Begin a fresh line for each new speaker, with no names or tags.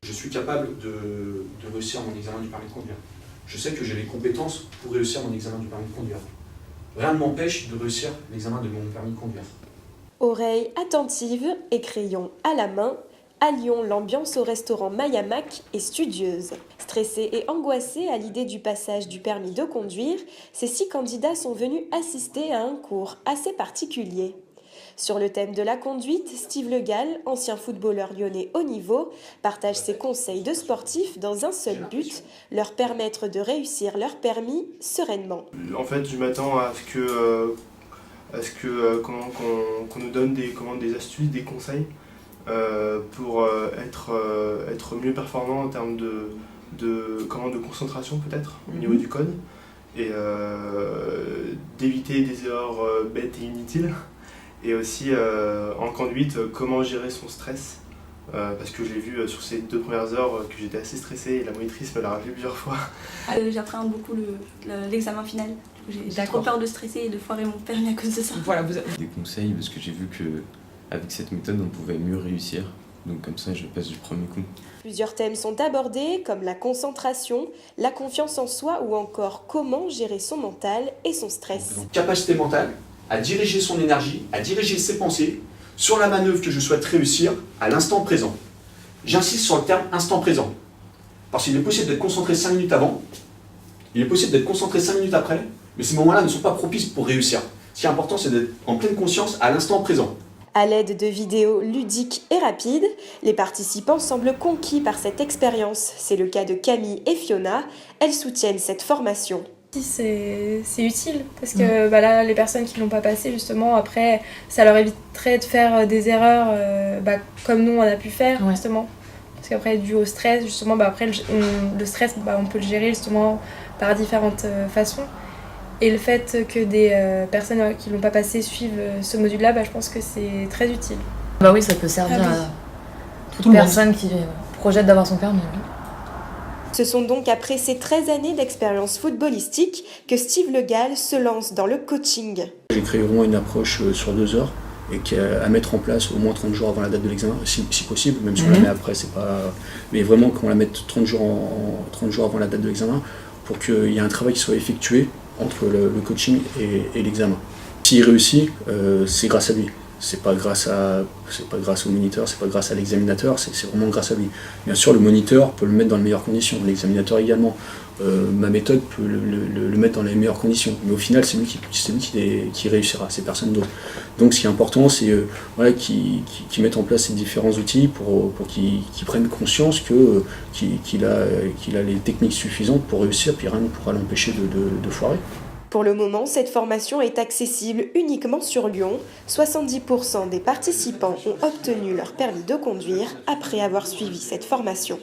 Je suis capable de réussir mon examen du permis de conduire. Je sais que j'ai les compétences pour réussir mon examen du permis de conduire. Rien ne m'empêche de réussir l'examen de mon permis de conduire.
Oreilles attentives et crayon à la main, à Lyon, l'ambiance au restaurant Mayamac est studieuse. Stressés et angoissés à l'idée du passage du permis de conduire, ces 6 candidats sont venus assister à un cours assez particulier. Sur le thème de la conduite, Steve Le Gall, ancien footballeur lyonnais haut niveau, partage ses conseils de sportifs dans un seul but, leur permettre de réussir leur permis sereinement.
En fait, je m'attends à ce qu'on nous donne des astuces, des conseils pour être mieux performant en termes de concentration peut-être au niveau du code et d'éviter des erreurs bêtes et inutiles. Et aussi en conduite, comment gérer son stress, parce que j'ai vu sur ces 2 premières heures que j'étais assez stressé et la monitrice me l'a rappelé plusieurs fois.
J'appréhende beaucoup l'examen final. J'ai trop peur de stresser et de foirer mon permis à cause de ça.
Voilà, vous avez des conseils parce que j'ai vu qu'avec cette méthode on pouvait mieux réussir. Donc comme ça je passe du premier coup.
Plusieurs thèmes sont abordés comme la concentration, la confiance en soi ou encore comment gérer son mental et son stress.
Capacité mentale à diriger son énergie, à diriger ses pensées sur la manœuvre que je souhaite réussir à l'instant présent. J'insiste sur le terme instant présent, parce qu'il est possible d'être concentré 5 minutes avant, il est possible d'être concentré 5 minutes après, mais ces moments-là ne sont pas propices pour réussir. Ce qui est important, c'est d'être en pleine conscience à l'instant présent.
À l'aide de vidéos ludiques et rapides, les participants semblent conquis par cette expérience. C'est le cas de Camille et Fiona. Elles soutiennent cette formation.
C'est utile parce que là, les personnes qui ne l'ont pas passé, justement, après, ça leur éviterait de faire des erreurs comme nous on a pu faire, justement. Parce qu'après, dû au stress, justement, après, le stress, on peut le gérer justement par différentes façons. Et le fait que des personnes qui ne l'ont pas passé suivent ce module-là, je pense que c'est très utile.
Bah oui, ça peut servir à toute personne qui projette d'avoir son permis.
Ce sont donc après ces 13 années d'expérience footballistique que Steve Le Gall se lance dans le coaching.
J'ai créé vraiment une approche sur 2 heures et à mettre en place au moins 30 jours avant la date de l'examen, si possible, même si on la met après, c'est pas... Mais vraiment qu'on la mette 30 jours avant la date de l'examen pour qu'il y ait un travail qui soit effectué entre le coaching et l'examen. S'il réussit, c'est grâce à lui. C'est pas grâce au moniteur, c'est pas grâce à l'examinateur, c'est vraiment grâce à lui. Bien sûr, le moniteur peut le mettre dans les meilleures conditions, l'examinateur également. Ma méthode peut le mettre dans les meilleures conditions, mais au final, c'est lui qui réussira, c'est personne d'autre. Donc, ce qui est important, c'est qu'il mette en place ces différents outils pour qu'il prenne conscience qu'il a les techniques suffisantes pour réussir, puis rien ne pourra l'empêcher de foirer.
Pour le moment, cette formation est accessible uniquement sur Lyon. 70% des participants ont obtenu leur permis de conduire après avoir suivi cette formation.